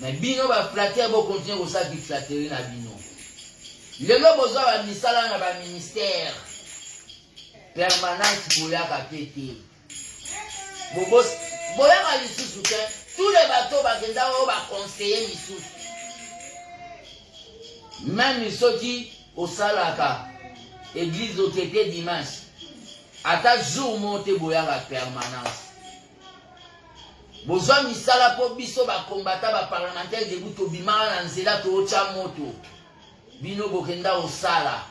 Mais bino va flatter, va continuer comme ça qui flatterie na bino. Le lo besoin va misala na ba ministère. Permanence boya ka pété. Bobos, boya ka lisusu te. Tous les bateaux va kenda o va conseiller lisusu. Même ceux qui au salaka église au kété dimanche. Ata jour monte boya ka permanence. Besoin misala po biso ba combattant ba parlementaire de buto bimana na nzela to cha moto. Bino bokenda au sala.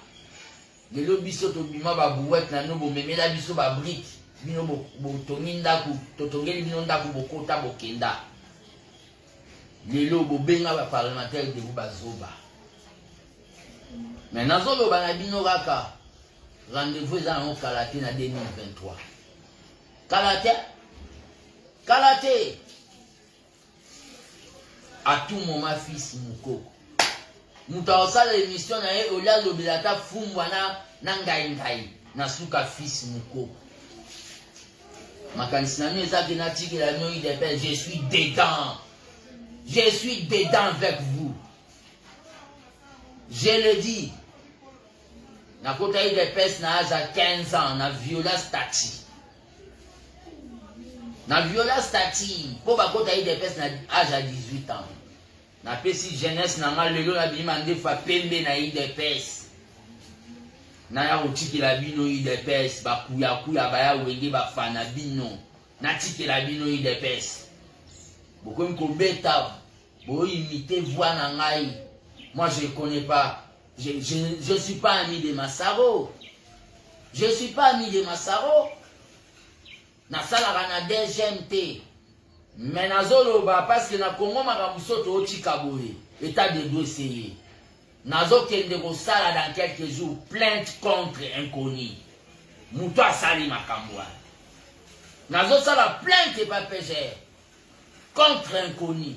Lelo biso to bima ba bouette na no bo memela biso ba brique. Bino bo toninda ku totongeli bino ndaku bokota bokenda. Lelo bo benga ba parlementaire de ba zoba. Mais nazo lo ba na bino kaka. Rendez-vous za en Kalaté na 2023. Kalaté. À tout moment fils Mukoko. Muta osala émission na ye olia lobilata fumwana na ngai na suka fils Mukoko. Makanisi na eza ke na tiki la noi de père, je suis dedans. Je suis dedans avec vous. Je le dis. Na kota yi de père na âge à 15 ans na viola stati. Na viola stati, po ba kota yi de père na âge à 18 ans. Na pesi jeunesse na nga lelo na bima ndefa pembe na IDPS. Na ya otiki la bino IDPS ba kuya ba ya wenge ba fana bino. Na tiki la bino IDPS. Boko mkobeta bo imiter voix na ngai. Moi je connais pas. Je suis pas ami de Massaro. Je suis pas ami de Massaro. Na sala kana DGMT. Mais nazolo ba parce que na Congo makamusoto otika boye état de dossier. Nazo kende ko sala dans quelques jours plainte contre inconnu. Muto asali makambwa. Nazo sala plainte pas péché contre inconnu.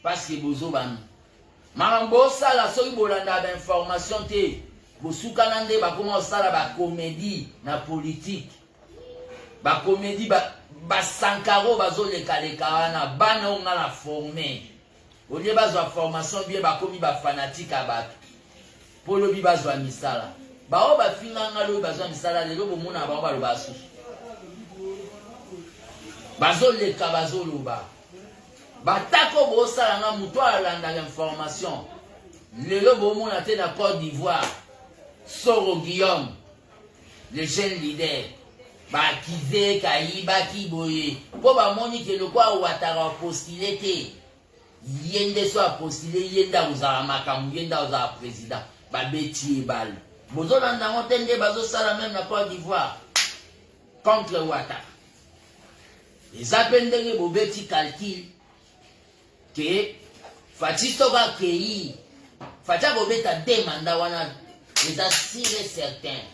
Parce que bozo ban. Marambo sala soki bolanda ba information te. Bosuka nande ba comment sala ba comédie na politique. Ba comédie ba sankaro bazo leka wana bana onga la formé olie bazwa formation bien ba komi ba fanatique abato polo bi bazwa misala ba o ba finanga lo bazwa misala lelo bomona ba ba lo basu bazo leka bazo loba batako bo sala nga muto alanda information lelo bomona te na Côte d'Ivoire Soro Guillaume le jeune leader Bakize Kayiba Kiboye po ba moni ke lokwa watara postulé te yende so postulé yenda uzara makamu yenda uzara président ba beti bal bozo landa ngotende bazo sala même na Côte d'Ivoire contre Ouattara les appendenge bo beti calcul que Fatisto ka kei Fatia bo beta demanda wana les assurés certains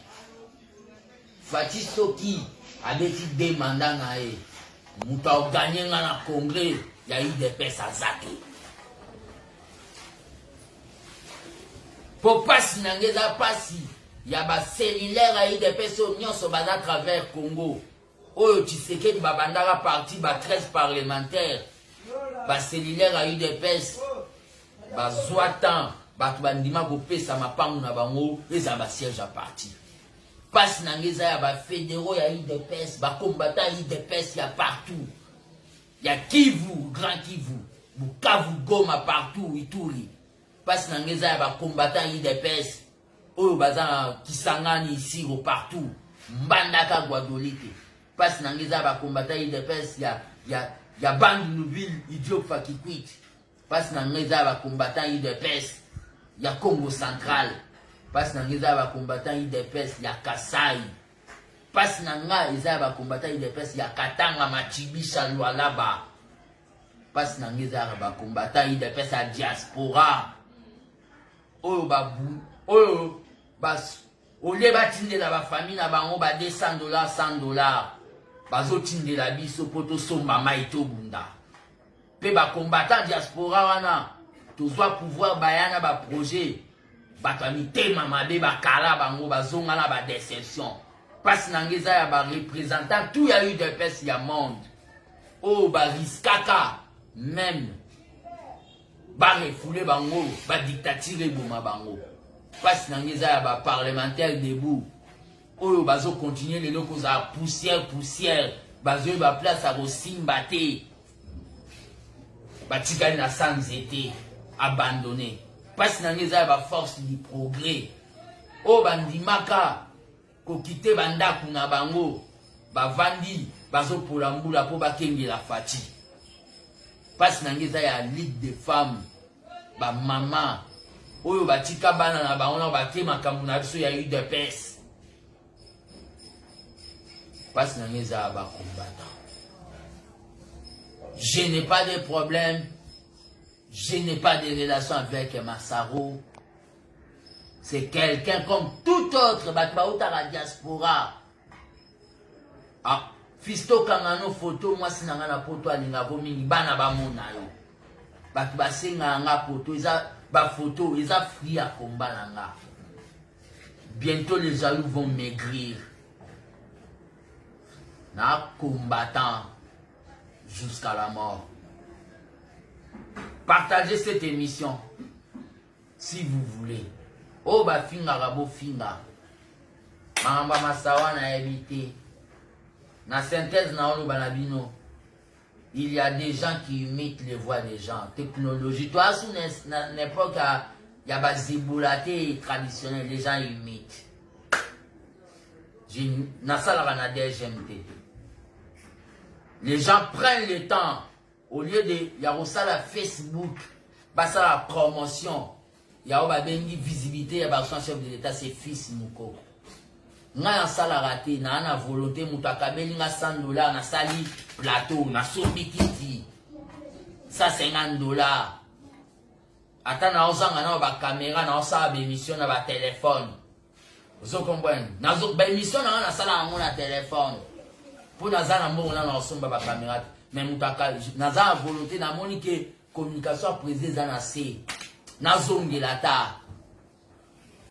Fatisto qui a décidé de demander à eux, nous avons gagné dans le congrès, il y a eu des personnes à Zaki. Pour passer dans les passes, il y a des cellulaires à eu des personnes à travers le Congo. Oh, tu sais que tu vas bandara parti, 13 parlementaires. Les cellulaires à eu des personnes, les Zouatan, les bandima qui pèsent à ma panne, les sièges à partir. Passe nangeza ya ba fédéraux ya IDPS, ba combattants IDPS ya partout. Ya Kivu, Grand Kivu, Bukavu, Goma partout, Ituri. Passe nangeza ya ba combattants IDPS, oyo baza Kisangani ici au partout. Mbandaka Guadolite. Passe nangeza ya ba combattants IDPS ya Bandu Nouville, Idiop Fakikwit. Passe nangeza ya ba combattants IDPS ya Congo Central. Passe nangeza ba combattant IDPS ya Kasai. Passe nanga eza ba combattant IDPS ya Katanga Machibisha Lualaba. Passe nangeza ba combattant IDPS ya diaspora. Oyo babu, oyo bas ole batinde la ba famille na bango ba $200 $100. Bazo tinde la biso poto somba maito bunda. Pe ba combattant diaspora wana tozwa pouvoir bayana ba projet. Batami tema mabe bakala bango bazonga na ba déception. Passe nangeza ya ba représentant tout ya eu de pes ya monde. Oh ba riskaka même ba refoulé bango, ba dictature boma bango. Parce que y a ba parlementaire debout. Oyo bazo continuer les locaux à poussière, bazo ba place à Rosimbate. Batikali na sans été abandonné. Parce que y a ba force du progrès. O bandimaka ko quitter banda kuna bango, ba vandi bazo polambula po bakenge la fati. Parce que y a ligue des femmes, ba maman oyo batika bana na bango na bake makambo na biso ya UDPS. Parce que y a ba combattant. Je n'ai pas de problème. Je n'ai pas de relation avec Massaro. C'est quelqu'un comme tout autre. Batbaouta la diaspora. Ah, Fisto Kangano photo, moi si nanga na photo alinga mingi bana ba mona yo. Batu basenga nga photo, isa ba photo, isa free à combat nanga. Bientôt les jaloux vont maigrir. Na combattant jusqu'à la mort. Partagez cette émission si vous voulez. Oh ba finga rabo finga. Mamba masawa na évité. Na synthèse na olo banabino. Il y a des gens qui imitent les voix des gens. Technologie. Toi, sous n'importe il y a des zibulaté traditionnels. Les gens imitent. Na sala na DGMT. Les gens prennent le temps. Au lieu de y a la Facebook, basa la promotion. Il y a une visibilité, il y a un chef de l'État, c'est fils Mouko. Nga sala raté, na volonté, moutakabeli nga $100, na sali plateau, na sobi kiti. Ça $50. Attends, na osanga na ba caméra, na osala ba émission na ba téléphone. Vous comprenez? Na ba émission na sala na téléphone. Pour nazana mo na osomba ba caméra. Mais moutaka naza volonté na moni que communication précise na C. Na zongi la ta.